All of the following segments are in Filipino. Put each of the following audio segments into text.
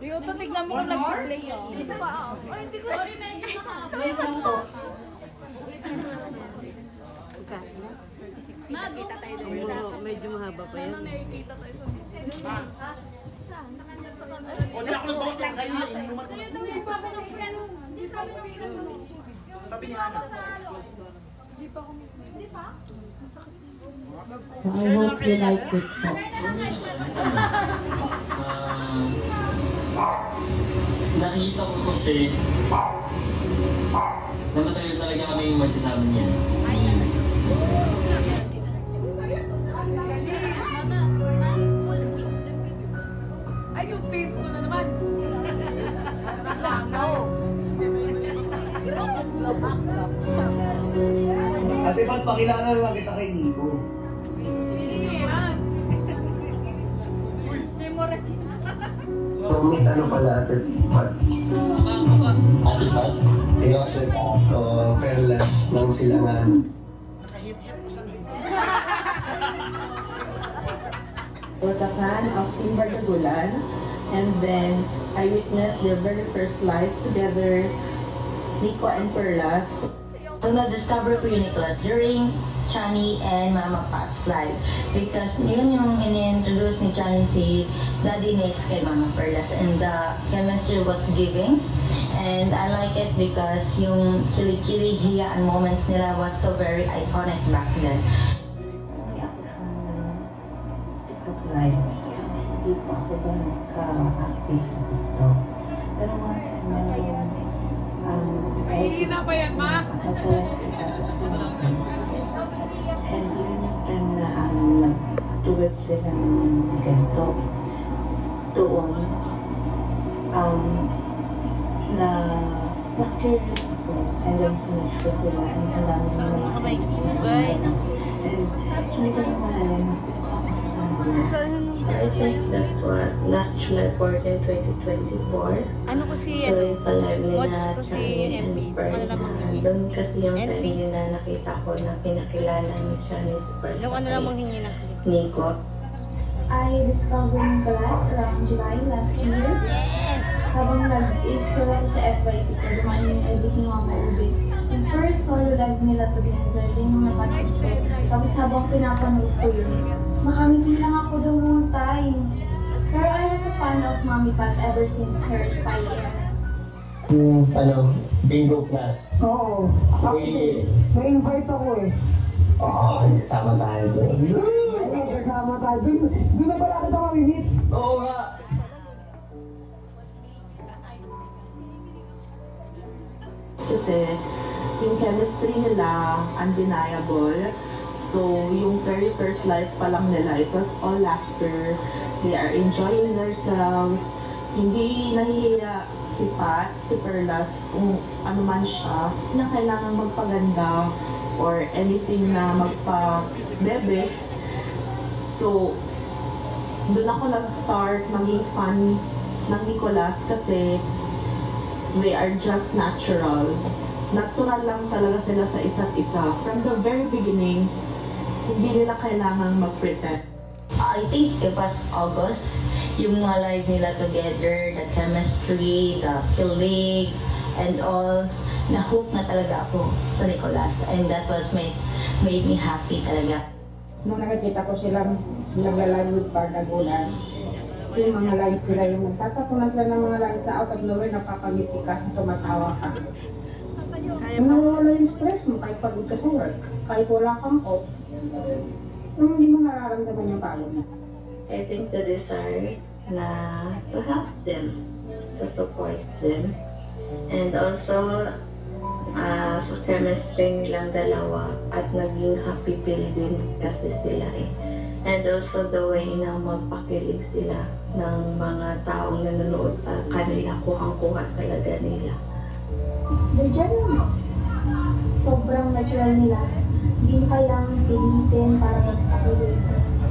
Ryoto, tignan mo kung nag-play yun. Dito pa ako. Hindi ko. Sorry, medyo nakaka. Medyo mahaba pa yan. May kita tayo sa O, di ako nagbawas lang sa'yo. Hindi pa ako nag-ano. Hindi pa ako nag-ano. Sabi ni Hana. So I hope you like it po. Nakita ko kasi na matagal talaga kami magsasama niya. Ay, yung face ko na naman. Ate, ba't pakilala lang kita kay Nico? Tumit ano pala Ate Pat? Ate Pat? Ikaw kasi perlas ng silangan. Was a fan of Timber de Gulan, and then I witnessed their very first life together, Nico and Perlas. So na-discover ko yung Nicholas during Chani and Mama Pat's life. Because yun yung in-introduce ni Chani si Daddy next kay Mama Perlas. And the chemistry was giving. And I like it because yung kilig-kilig hiyaan moments nila was so very iconic back then. Ako sa TikTok live, hindi po ako ba nagka-active sa TikTok. Pero mga Mahihina pa yan, ma? Ako sa mga and yun yung time na nag-duet sila ng ganito. Doon, na-curious ako. And then sinush ko sila. And ang dami ng mga guys. And hindi ko naman alam ako sa kanila. I think that was last July 14, 2024. Ano ko si, So, yung pa-live nila, watch ko si Chani and MB. Perla. Ano namang hingi? Doon kasi yung NB. time nila nakita ko na pinakilala ni Chani si Perla. Yung ano namang hingi ng clip. Nico. I discovered Nicolas around July last year. Habang nag-scroll ako sa FYP ko, dumaan yung edit ni Mama Ube. Yung first solo live nila together, yun yung napanood ko. Tapos habang pinapanood ko yun, makamiti lang ako the whole time. Pero I was a fan of Mommy Pat ever since her Spy era. Yung bingo class. Oo. May invite ako eh. Oo, sama tayo doon. Ay, kasama tayo. Doon na pala kita mamimit. Oo nga. Kasi yung chemistry nila, undeniable. So, yung very first life pa lang nila, it was all laughter. They are enjoying themselves. Hindi nahihiya si Pat, si Perlas, kung ano man siya, na kailangan magpaganda or anything na magpa-bebe. So, doon ako nag-start maging fan ng Nicolas kasi they are just natural. Natural lang talaga sila sa isa't isa. From the very beginning, hindi nila kailangang mag-pretend. I think it was August, yung mga live nila together, the chemistry, the kilig, and all. Na-hook na talaga ako sa Nicolas. And that was made me happy talaga. Nung nakikita ko silang nagla-live with Pardagulan, yung mga lines nila, yung nagtatapunan sila ng mga lines na out of nowhere, napapangiti ka, tumatawa ka. Nawawala yung stress mo kahit pagod ka sa work, kahit wala kang off. Nung hindi mo nararamdaman yung pagod mo. I think the desire na to help them, to support them. And also, sa chemistry nilang dalawa at naging happy pill din kasi sila eh. And also the way na magpakilig sila ng mga taong nanonood sa kanila, kuhang-kuha talaga nila. They're genuines. Sobrang natural nila. Hindi kailangan pilitin para magpakilig.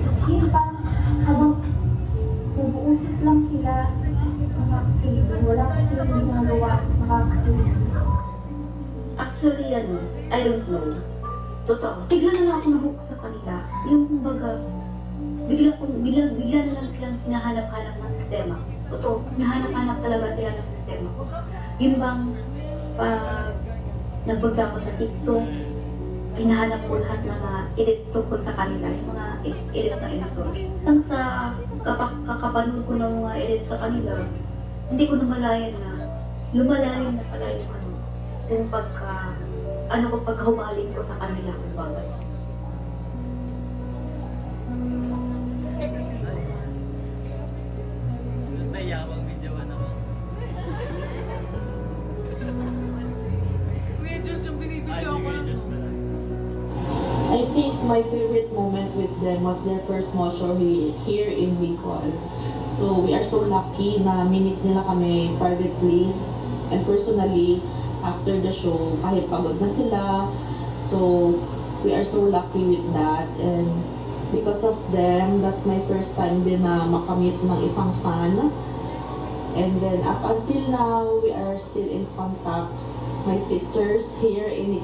Kasi parang habang nag-uusap lang sila, nakakakilig. Wala kasi hindi nagawa, nakakakilig. Actually, I don't know. Totoo. Bigla na lang ako nahook sa kanila. Yung kumbaga, bigla na lang silang hinahanap-hanap ng sistema. totoo, nahanap-hanap talaga sila ng sistema ko. Yun bang nagpunta ko sa TikTok, hinahanap ko lahat ng mga edits ko sa kanila, yung mga edit na editors. Hanggang sa kakapanood ko ng mga edits sa kanila, hindi ko namalayan na lumalalim na pala yung pagkahumaling ko sa kanila kung bakit. Tapos nayabang video naman. Kuya Diyos, yung binibidyo ko lang. I think my favorite moment with them was their first mall show here in Bicol. So we are so lucky na minute nila kami privately and personally after the show, kahit pagod na sila. So we are so lucky with that, and because of them, that's my first time din na makamit ng isang fan. And then up until now, we are still in contact. My sisters here in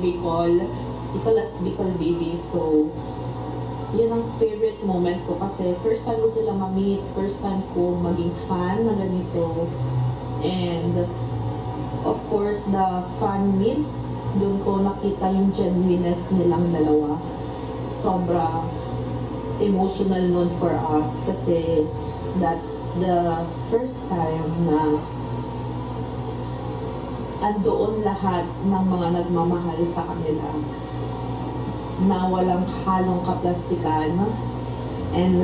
Bicol, Bicol baby. So yun ang favorite moment ko kasi first time ko sila ma-meet, first time ko maging fan na ganito. And of course, the fan meet, doon ko nakita yung genuineness nilang dalawa. Sobra emotional nun for us kasi that's the first time na andoon lahat ng mga nagmamahal sa kanila na walang halong kaplastikan, and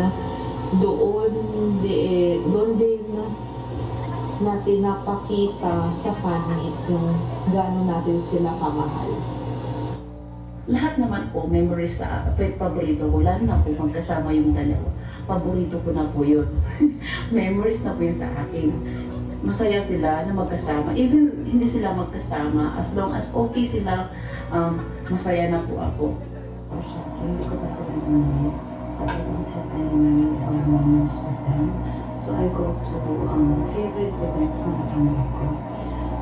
doon din natin napakita sa family yung gano'n natin sila kamahal. Lahat naman po, memories sa paborito ko, lalo na po magkasama yung dalawa. Paborito ko na po yun. Memories na po yun sa akin. Masaya sila na magkasama. Even hindi sila magkasama, as long as okay sila, masaya na po ako. Hindi ko pa sila namin. So I don't have any memorable moments with them. So I go to favorite events ng family ko.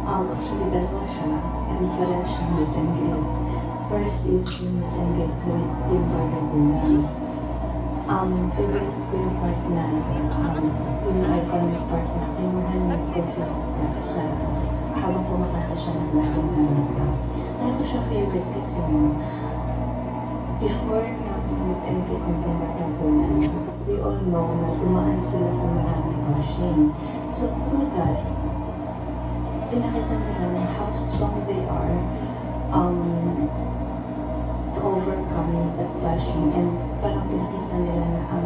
Actually, dalawa siya, and parehas siyang meet and greet. First is yung meet and greet with Team Bardagulan. Favorite ko yung part na, yung iconic part na kinuhanin ko sa habang kumakanta siya ng laging namin. Kaya ko siya favorite kasi before meet and greet ng Team Bardagulan, we all know na dumaan sila sa maraming bashing. So through that, pinakita nila na how strong they are to overcome that bashing, and parang pinakita nila na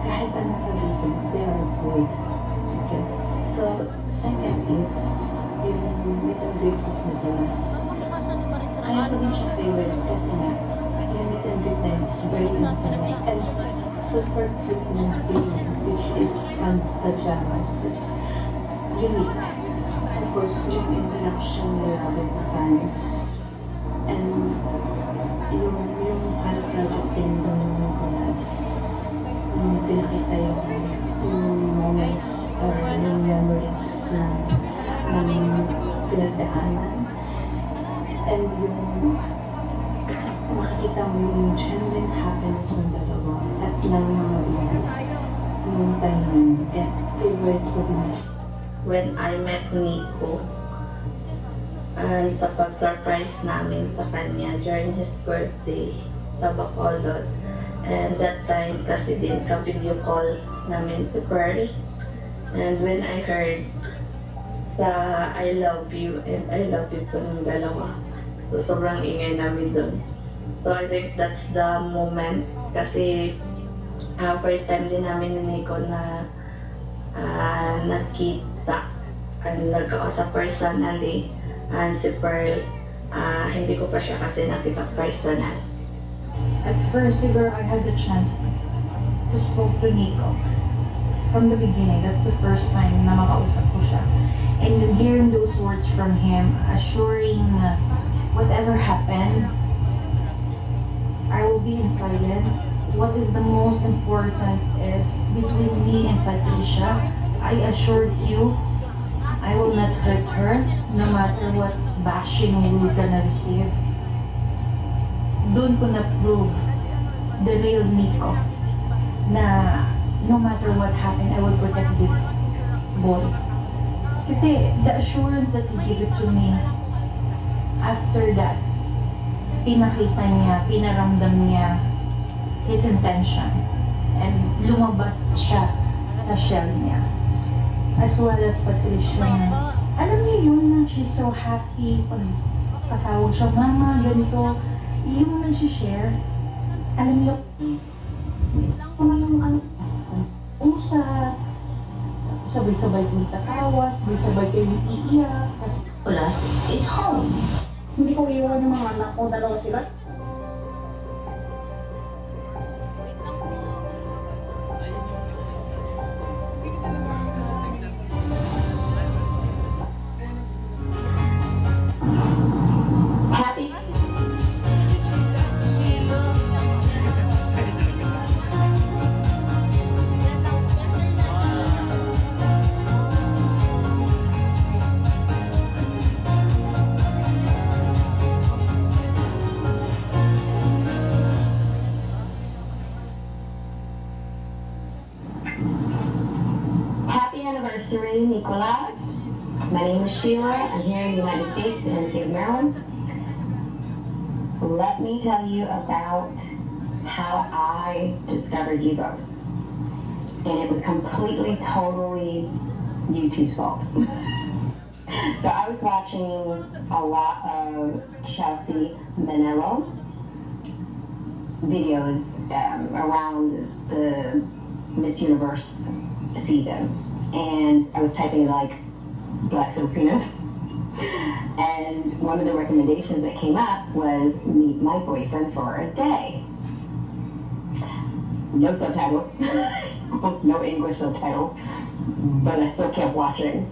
kahit ano sabihin, they are good. Okay? So, second is yung meet and greet of Nicholas. Kaya ko din siya favorite kasi nga, yung meet and greet na yun is very intimate and super cute na thing, which is pajamas, which is unique. Tapos yung interaction nila with the fans, and yung fan project din ng Nicholas, yung pinakita yung moments or yung memories na pinagdaanan, and yung makikita mo yung genuine happiness ng dalawa at ng mga events nung time na yun. Kaya favorite ko din siya. When I met Nico, sa pag-surprise namin sa kanya during his birthday sa Bacolod, and that time kasi din ka-video call namin si Pearl, and when I heard the I love you and I love you po ng dalawa, so sobrang ingay namin doon. So I think that's the moment kasi first time din namin ni Nico na nakita and nagkausap personally, and si Pearl, hindi ko pa siya kasi nakita personal. At first, siguro I had the chance to spoke to Nico. From the beginning, that's the first time na makausap ko siya. And then hearing those words from him, assuring na whatever happened, I will be inside it. What is the most important is between me and Patricia, I assured you, I will not hurt her no matter what bashing we're gonna receive. Doon ko na-prove the real Nico na no matter what happened, I would protect this boy. Kasi the assurance that he gave it to me, after that, pinakita niya, pinaramdam niya his intention. And lumabas siya sa shell niya. As well as Patricia na, alam niya yun na she's so happy pag katawag siya, mama, ganito. Yung nag-share, alam niyo, usap, sabay-sabay kong tatawa, sabay-sabay kayong iiyak, kasi Plus is home. Hindi ko iwan yung mga anak ko, dalawa sila. Happy Happy anniversary, Nicolas. My name is Sheila. I'm here in the United States, in the state of Maryland. Let me tell you about how I discovered you both. And it was completely, totally YouTube's fault. So I was watching a lot of Chelsea Manello videos around the Miss Universe season. And I was typing like Black Filipinos. And one of the recommendations that came up was meet my boyfriend for a day. No subtitles, no English subtitles, but I still kept watching.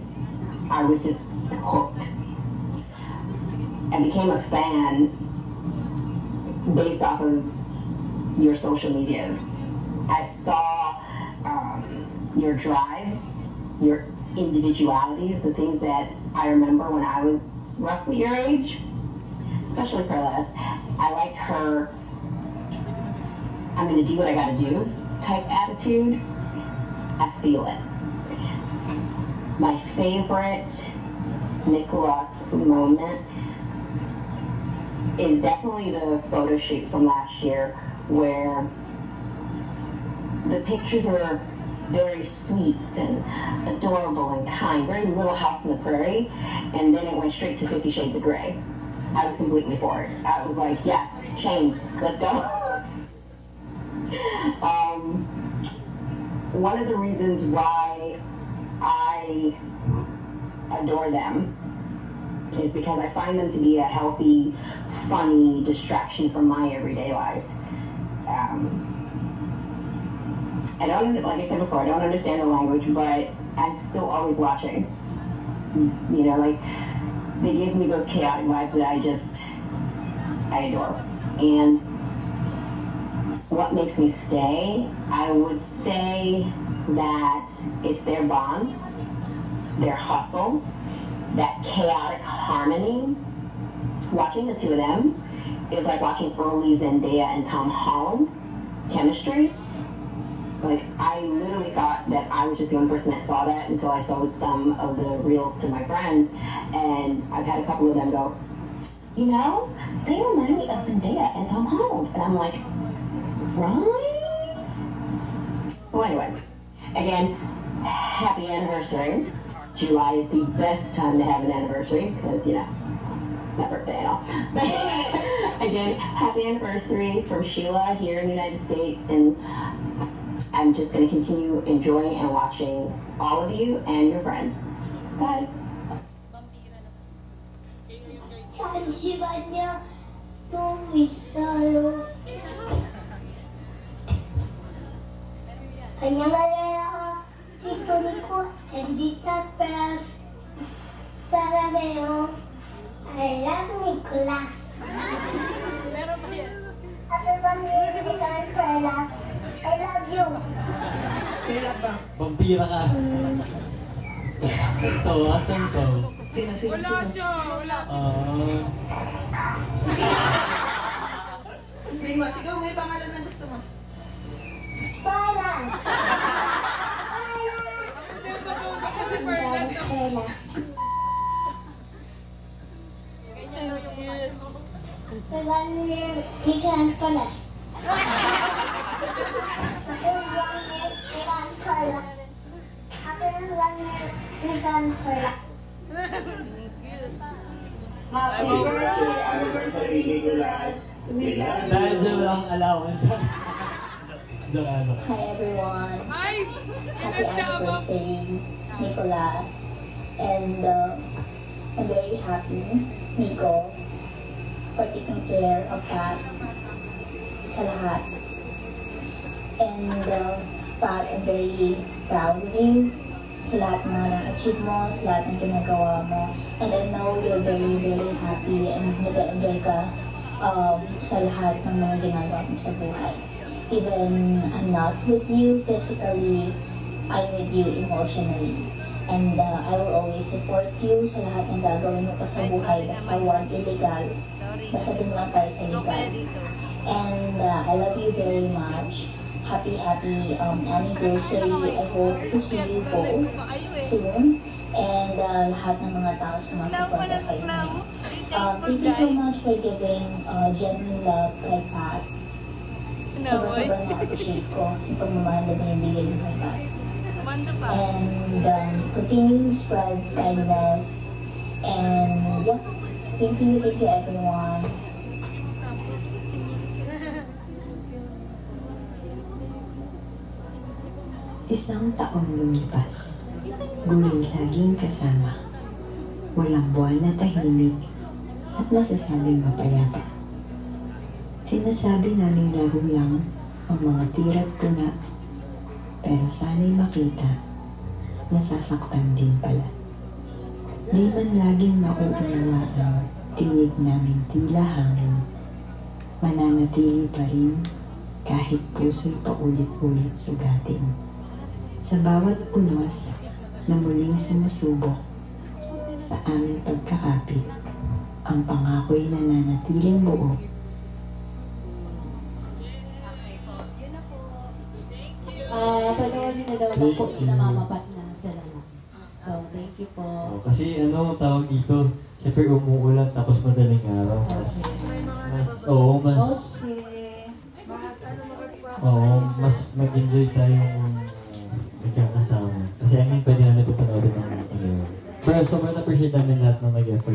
I was just hooked. I became a fan based off of your social medias. I saw your drives, your individualities, the things that I remember when I was roughly your age, especially Perles. I liked her, I'm gonna do what I gotta do type attitude. I feel it. My favorite Nicolas moment is definitely the photo shoot from last year where the pictures are very sweet and adorable and kind, very Little House on the Prairie, and then it went straight to 50 Shades of Grey. I was completely for it. I was like, yes, chains, let's go. One of the reasons why I adore them is because I find them to be a healthy, funny distraction from my everyday life. I don't, like I said before, I don't understand the language, but I'm still always watching. You know, like, they give me those chaotic vibes that I adore. And what makes me stay, I would say that it's their bond, their hustle, that chaotic harmony. Watching the two of them is like watching early Zendaya and Tom Holland chemistry. Like, I literally thought that I was just the only person that saw that until I showed some of the reels to my friends, and I've had a couple of them go, you know, they remind me of Zendaya and Tom Holland, and I'm like, right? Well, anyway, again, happy anniversary. July is the best time to have an anniversary, because, you know, my birthday and all. But again, happy anniversary from Sheila here in the United States, and I'm just going to continue enjoying and watching all of you and your friends. Bye. 잠시만요. 좀 있어요. 안녕하세요. 티토니코 앤디타 프랑스 사랑해요. I love Nicolas. Happy birthday, Nicolas. I love you. Vampira ka. Ito, asan to? Wala siya. May masigaw, may pangalan na gusto mo. Spala. Palas. May 1 year ni Grand Palas. Happy 1 year ni Grand Palas. Happy 1 year ni Grand Palas. Happy birthday, anniversary, Nicholas. We love you. Dahil dyan walang allowance. Diyan ano. Hi everyone. Happy anniversary, Nicholas. And I'm very happy, Nico, for taking care of Pat sa lahat. And Pat, I'm very proud of you sa lahat ng mga na-achieve mo, sa lahat ng ginagawa mo. And I know you're very, very happy and nag-enjoy ka sa lahat ng mga ginagawa mo sa buhay. Even I'm not with you physically, I'm with you emotionally. And I will always support you sa lahat ng gagawin mo pa sa buhay. Basta huwag illegal. Basta dun lang tayo sa legal. And I love you very much. Happy anniversary. I hope to see you both soon. And lahat ng mga tao sumasuporta sa inyo. Thank you so much for giving genuine love kay Pat. Sobrang na-appreciate ko yung pagmamahal na binibigay niyo kay Pat. And continue to spread kindness. And yeah, thank you everyone. Isang taong lumipas, guling laging kasama, walang buwan na tahimik at masasabing mapayapa. Sinasabi naming laro lang ang mga tira't tuna, pero sana'y makita, nasasaktan din pala. Di man laging mauunawaan, tinig namin tila hangin, mananatili pa rin kahit puso'y paulit-ulit sugatin. Sa bawat unos na muling sumusubok sa aming pagkakapit, ang pangako'y nananatiling buo. Panoorin na daw lang po pinamamapat na sa lahat. So, thank you po. Kasi ano, tawag dito, syempre umuulan tapos madaling araw. Mas mag-enjoy tayong magkakasama. Kasi pwede namin ito panoorin ng ano. Pero sobrang appreciate namin lahat ng nag-effort.